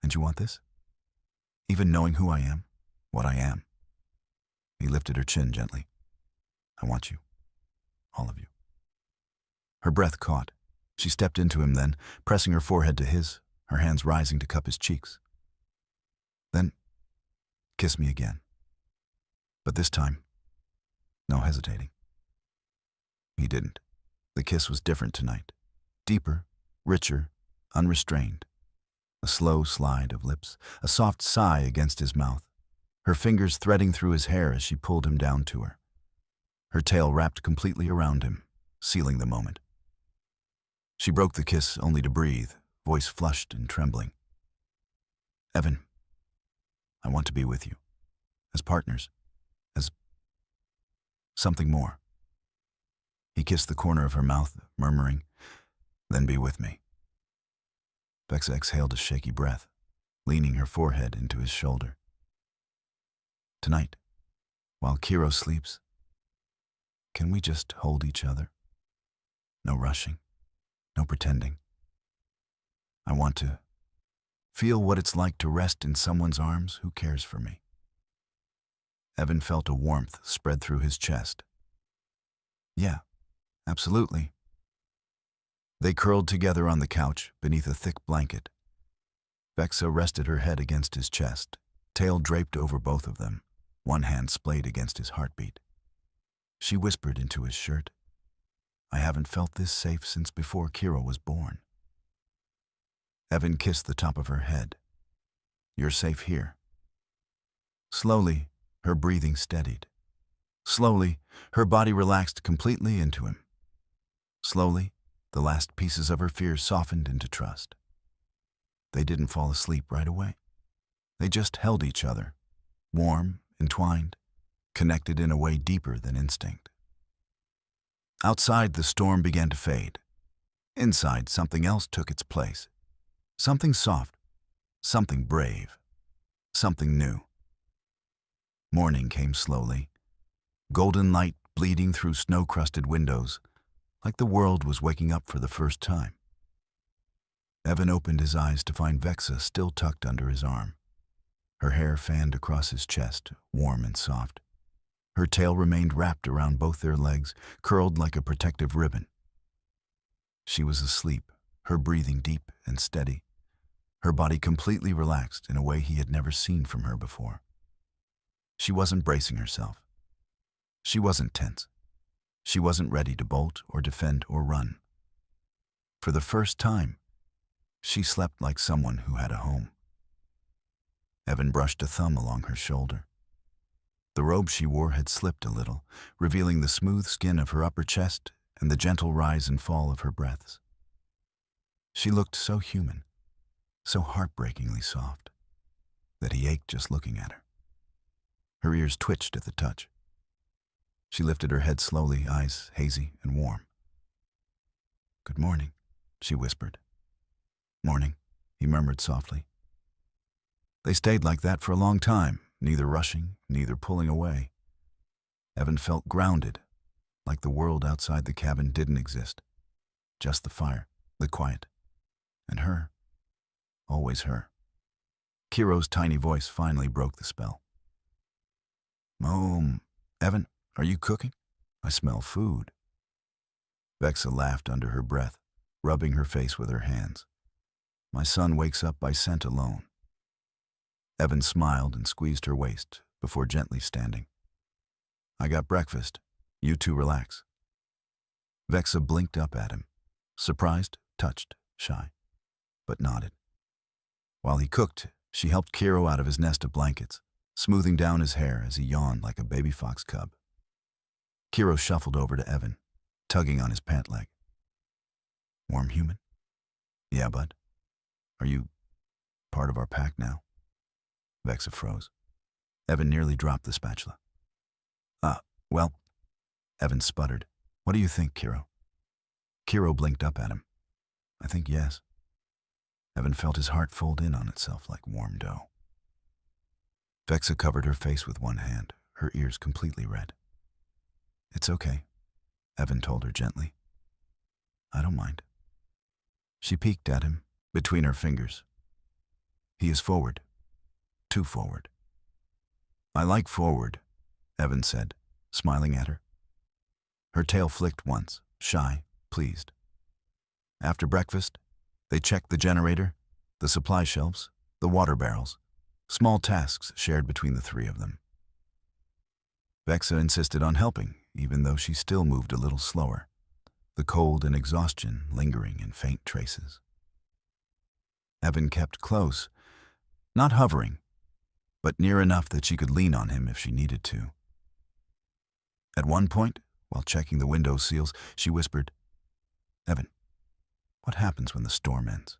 "And you want this? Even knowing who I am, what I am?" He lifted her chin gently. "I want you. All of you." Her breath caught. She stepped into him then, pressing her forehead to his, her hands rising to cup his cheeks. "Then, kiss me again. But this time, no hesitating." He didn't. The kiss was different tonight. Deeper, richer, unrestrained. A slow slide of lips, a soft sigh against his mouth, her fingers threading through his hair as she pulled him down to her. Her tail wrapped completely around him, sealing the moment. She broke the kiss only to breathe, voice flushed and trembling. "Evan, I want to be with you. As partners. As something more." He kissed the corner of her mouth, murmuring, "Then be with me." Vexa exhaled a shaky breath, leaning her forehead into his shoulder. "Tonight, while Kiro sleeps, can we just hold each other? No rushing, no pretending. I want to feel what it's like to rest in someone's arms who cares for me." Evan felt a warmth spread through his chest. "Yeah, absolutely." They curled together on the couch beneath a thick blanket. Vexa rested her head against his chest, tail draped over both of them, one hand splayed against his heartbeat. She whispered into his shirt, "I haven't felt this safe since before Kiro was born." Evan kissed the top of her head. "You're safe here." Slowly, her breathing steadied. Slowly, her body relaxed completely into him. Slowly, the last pieces of her fear softened into trust. They didn't fall asleep right away. They just held each other, warm, entwined, connected in a way deeper than instinct. Outside, the storm began to fade. Inside, something else took its place. Something soft, something brave, something new. Morning came slowly, golden light bleeding through snow-crusted windows, like the world was waking up for the first time. Evan opened his eyes to find Vexa still tucked under his arm. Her hair fanned across his chest, warm and soft. Her tail remained wrapped around both their legs, curled like a protective ribbon. She was asleep, her breathing deep and steady, her body completely relaxed in a way he had never seen from her before. She wasn't bracing herself. She wasn't tense. She wasn't ready to bolt or defend or run. For the first time, she slept like someone who had a home. Evan brushed a thumb along her shoulder. The robe she wore had slipped a little, revealing the smooth skin of her upper chest and the gentle rise and fall of her breaths. She looked so human, so heartbreakingly soft, that he ached just looking at her. Her ears twitched at the touch. She lifted her head slowly, eyes hazy and warm. "Good morning," she whispered. "Morning," he murmured softly. They stayed like that for a long time, neither rushing, neither pulling away. Evan felt grounded, like the world outside the cabin didn't exist. Just the fire, the quiet, and her. Always her. Kiro's tiny voice finally broke the spell. Evan, are you cooking? I smell food." Vexa laughed under her breath, rubbing her face with her hands. "My son wakes up by scent alone." Evan smiled and squeezed her waist before gently standing. "I got breakfast. You two relax." Vexa blinked up at him, surprised, touched, shy, but nodded. While he cooked, she helped Kiro out of his nest of blankets, smoothing down his hair as he yawned like a baby fox cub. Kiro shuffled over to Evan, tugging on his pant leg. "Warm human?" "Yeah, bud. Are you part of our pack now?" Vexa froze. Evan nearly dropped the spatula. Well," Evan sputtered. "What do you think, Kiro?" Kiro blinked up at him. "I think yes." Evan felt his heart fold in on itself like warm dough. Vexa covered her face with one hand, her ears completely red. "It's okay," Evan told her gently. "I don't mind." She peeked at him, between her fingers. "He is forward. Too forward." "I like forward," Evan said, smiling at her. Her tail flicked once, shy, pleased. After breakfast, they checked the generator, the supply shelves, the water barrels, small tasks shared between the three of them. Vexa insisted on helping, even though she still moved a little slower, the cold and exhaustion lingering in faint traces. Evan kept close, not hovering, but near enough that she could lean on him if she needed to. At one point, while checking the window seals, she whispered, "Evan, what happens when the storm ends?"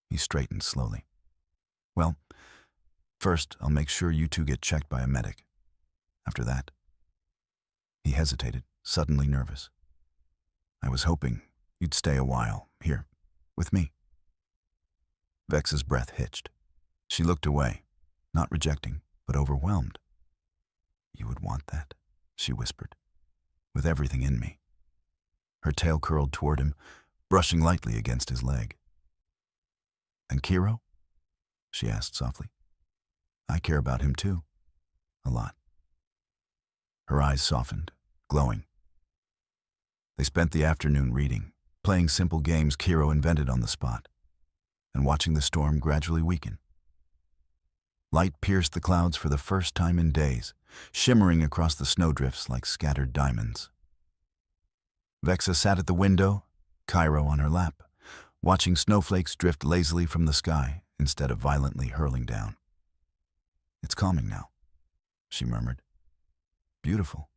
He straightened slowly. "Well, first I'll make sure you two get checked by a medic. After that..." He hesitated, suddenly nervous. "I was hoping you'd stay a while, here, with me." Vexa's breath hitched. She looked away, not rejecting, but overwhelmed. "You would want that," she whispered, "with everything in me." Her tail curled toward him, brushing lightly against his leg. "And Kiro?" she asked softly. "I care about him too. A lot." Her eyes softened, glowing. They spent the afternoon reading, playing simple games Kiro invented on the spot, and watching the storm gradually weaken. Light pierced the clouds for the first time in days, shimmering across the snowdrifts like scattered diamonds. Vexa sat at the window, Kiro on her lap, watching snowflakes drift lazily from the sky instead of violently hurling down. "It's calming now," she murmured. "Beautiful."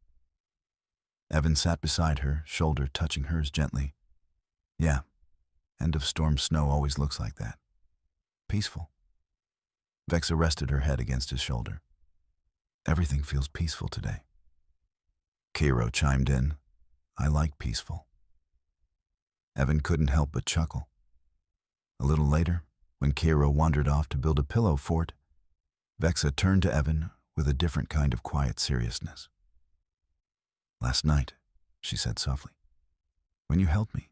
Evan sat beside her, shoulder touching hers gently. "Yeah, end of storm snow always looks like that. Peaceful." Vexa rested her head against his shoulder. "Everything feels peaceful today." Kiro chimed in, "I like peaceful." Evan couldn't help but chuckle. A little later, when Kiro wandered off to build a pillow fort, Vexa turned to Evan with a different kind of quiet seriousness. "Last night," she said softly, "when you held me,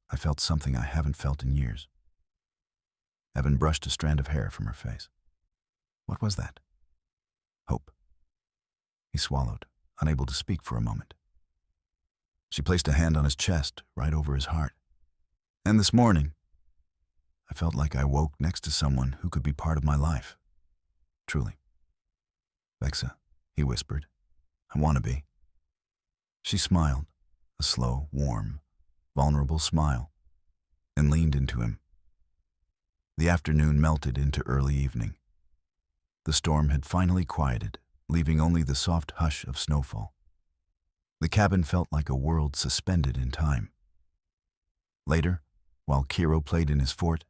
I felt something I haven't felt in years." Evan brushed a strand of hair from her face. "What was that?" "Hope." He swallowed, unable to speak for a moment. She placed a hand on his chest, right over his heart. "And this morning, I felt like I woke next to someone who could be part of my life. Truly." "Vexa," he whispered, "I want to be." She smiled, a slow, warm, vulnerable smile, and leaned into him. The afternoon melted into early evening. The storm had finally quieted, leaving only the soft hush of snowfall. The cabin felt like a world suspended in time. Later, while Kiro played in his fort,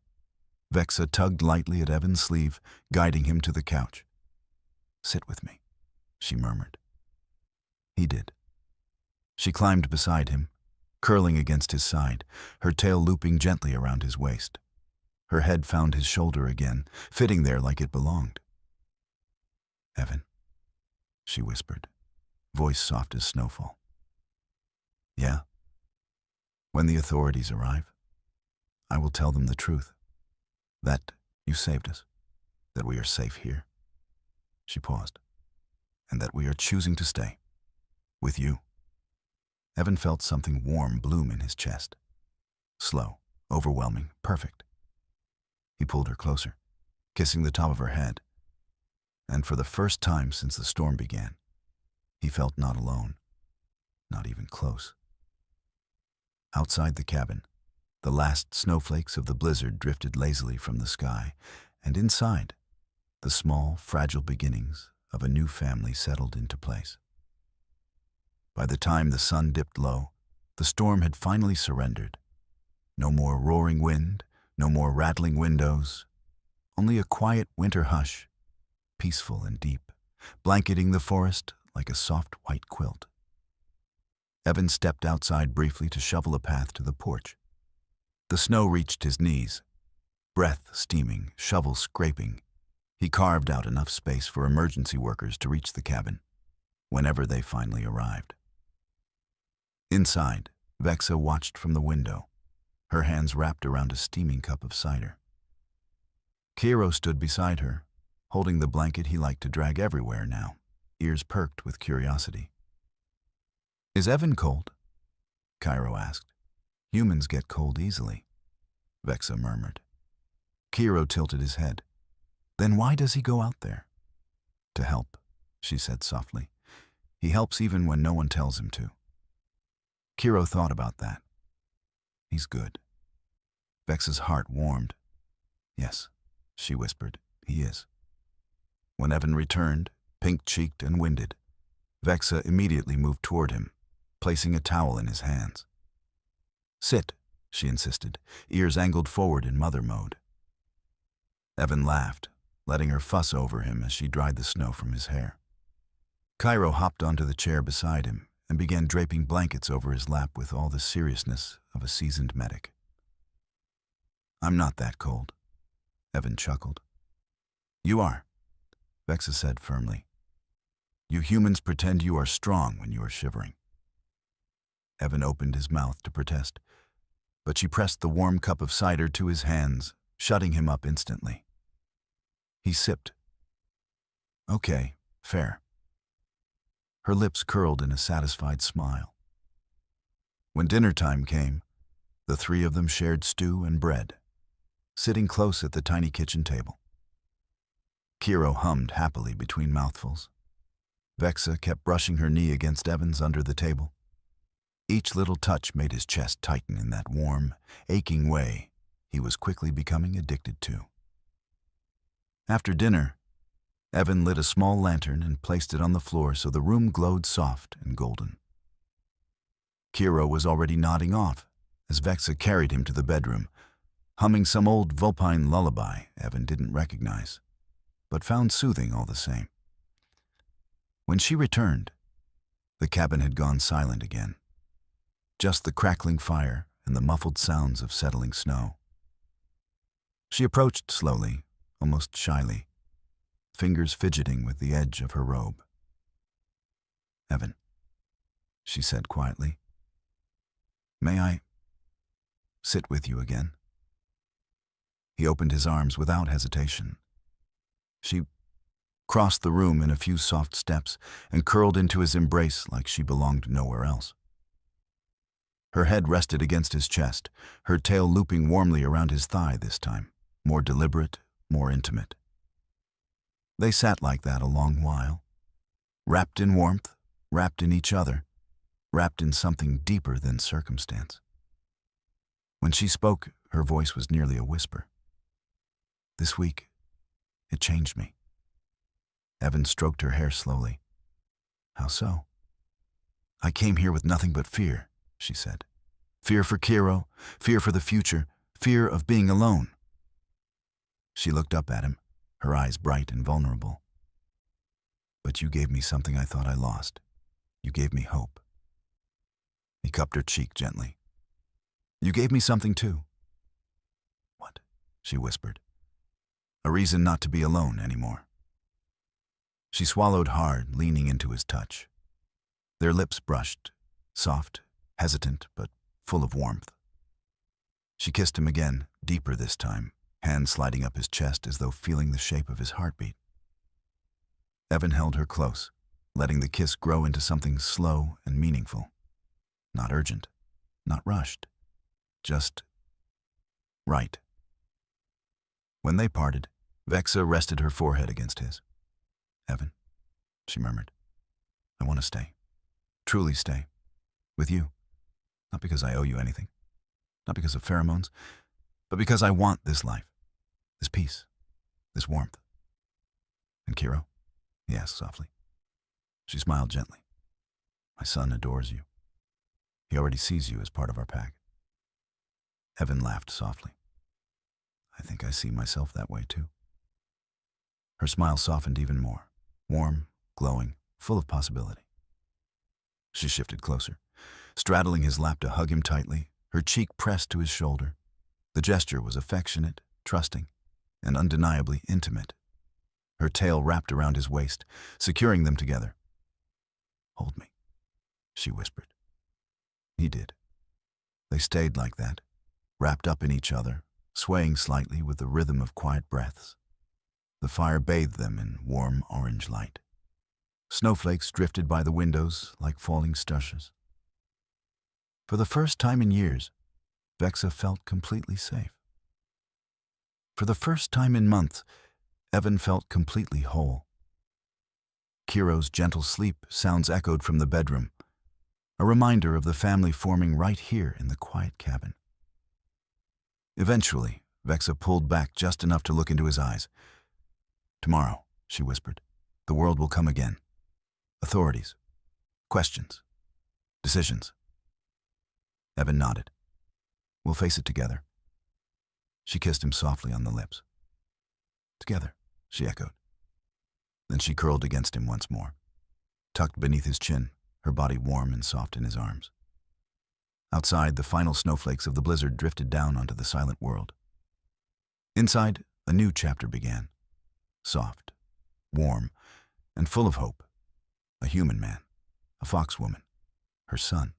Vexa tugged lightly at Evan's sleeve, guiding him to the couch. "Sit with me," she murmured. He did. She climbed beside him, curling against his side, her tail looping gently around his waist. Her head found his shoulder again, fitting there like it belonged. "Evan," she whispered, voice soft as snowfall. "Yeah? When the authorities arrive, I will tell them the truth. That you saved us, that we are safe here." She paused. "And that we are choosing to stay. With you." Evan felt something warm bloom in his chest. Slow, overwhelming, perfect. He pulled her closer, kissing the top of her head. And for the first time since the storm began, he felt not alone, not even close. Outside the cabin, the last snowflakes of the blizzard drifted lazily from the sky, and inside, the small, fragile beginnings of a new family settled into place. By the time the sun dipped low, the storm had finally surrendered. No more roaring wind, no more rattling windows, only a quiet winter hush, peaceful and deep, blanketing the forest like a soft white quilt. Evan stepped outside briefly to shovel a path to the porch. The snow reached his knees. Breath steaming, shovel scraping, he carved out enough space for emergency workers to reach the cabin, whenever they finally arrived. Inside, Vexa watched from the window, her hands wrapped around a steaming cup of cider. Kiro stood beside her, holding the blanket he liked to drag everywhere now, ears perked with curiosity. "Is Evan cold?" Kiro asked. "Humans get cold easily," Vexa murmured. Kiro tilted his head. "Then why does he go out there?" "To help," she said softly. "He helps even when no one tells him to." Kiro thought about that. "He's good." Vexa's heart warmed. "Yes," she whispered, "he is." When Evan returned, pink-cheeked and winded, Vexa immediately moved toward him, placing a towel in his hands. "Sit," she insisted, ears angled forward in mother mode. Evan laughed, letting her fuss over him as she dried the snow from his hair. Kiro hopped onto the chair beside him and began draping blankets over his lap with all the seriousness of a seasoned medic. "I'm not that cold," Evan chuckled. "You are," Vexa said firmly. "You humans pretend you are strong when you are shivering." Evan opened his mouth to protest, but she pressed the warm cup of cider to his hands, shutting him up instantly. He sipped. "Okay, fair." Her lips curled in a satisfied smile. When dinner time came, the three of them shared stew and bread, sitting close at the tiny kitchen table. Kiro hummed happily between mouthfuls. Vexa kept brushing her knee against Evan's under the table. Each little touch made his chest tighten in that warm, aching way he was quickly becoming addicted to. After dinner, Evan lit a small lantern and placed it on the floor so the room glowed soft and golden. Kiro was already nodding off as Vexa carried him to the bedroom, humming some old Vulpine lullaby Evan didn't recognize, but found soothing all the same. When she returned, the cabin had gone silent again. Just the crackling fire and the muffled sounds of settling snow. She approached slowly, almost shyly, fingers fidgeting with the edge of her robe. "Evan," she said quietly, "may I sit with you again?" He opened his arms without hesitation. She crossed the room in a few soft steps and curled into his embrace like she belonged nowhere else. Her head rested against his chest, her tail looping warmly around his thigh this time, more deliberate, more intimate. They sat like that a long while, wrapped in warmth, wrapped in each other, wrapped in something deeper than circumstance. When she spoke, her voice was nearly a whisper. "This week, it changed me." Evan stroked her hair slowly. "How so?" "I came here with nothing but fear," she said. "Fear for Kiro, fear for the future, fear of being alone." She looked up at him, her eyes bright and vulnerable. "But you gave me something I thought I lost. You gave me hope. He cupped her cheek gently. You gave me something too. What? She whispered. A reason not to be alone anymore. She swallowed hard, leaning into his touch. Their lips brushed, soft, hesitant, but full of warmth. She kissed him again, deeper this time, hand sliding up his chest as though feeling the shape of his heartbeat. Evan held her close, letting the kiss grow into something slow and meaningful. Not urgent, not rushed, just right. When they parted, Vexa rested her forehead against his. Evan, she murmured, I want to stay, truly stay, with you. Not because I owe you anything, not because of pheromones, but because I want this life, this peace, this warmth. And Kiro? He asked softly. She smiled gently. My son adores you. He already sees you as part of our pack. Evan laughed softly. I think I see myself that way too. Her smile softened even more, warm, glowing, full of possibility. She shifted closer, straddling his lap to hug him tightly, her cheek pressed to his shoulder. The gesture was affectionate, trusting, and undeniably intimate. Her tail wrapped around his waist, securing them together. Hold me, she whispered. He did. They stayed like that, wrapped up in each other, swaying slightly with the rhythm of quiet breaths. The fire bathed them in warm orange light. Snowflakes drifted by the windows like falling stushes. For the first time in years, Vexa felt completely safe. For the first time in months, Evan felt completely whole. Kiro's gentle sleep sounds echoed from the bedroom, a reminder of the family forming right here in the quiet cabin. Eventually, Vexa pulled back just enough to look into his eyes. Tomorrow, she whispered, the world will come again. Authorities, questions, decisions. Evan nodded. We'll face it together. She kissed him softly on the lips. Together, she echoed. Then she curled against him once more, tucked beneath his chin, her body warm and soft in his arms. Outside, the final snowflakes of the blizzard drifted down onto the silent world. Inside, a new chapter began. Soft, warm, and full of hope. A human man, a fox woman, her son.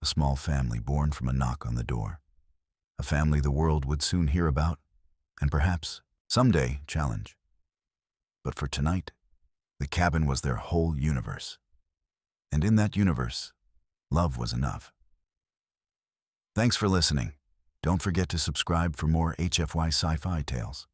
A small family born from a knock on the door. A family the world would soon hear about, and perhaps, someday, challenge. But for tonight, the cabin was their whole universe. And in that universe, love was enough. Thanks for listening. Don't forget to subscribe for more HFY sci-fi tales.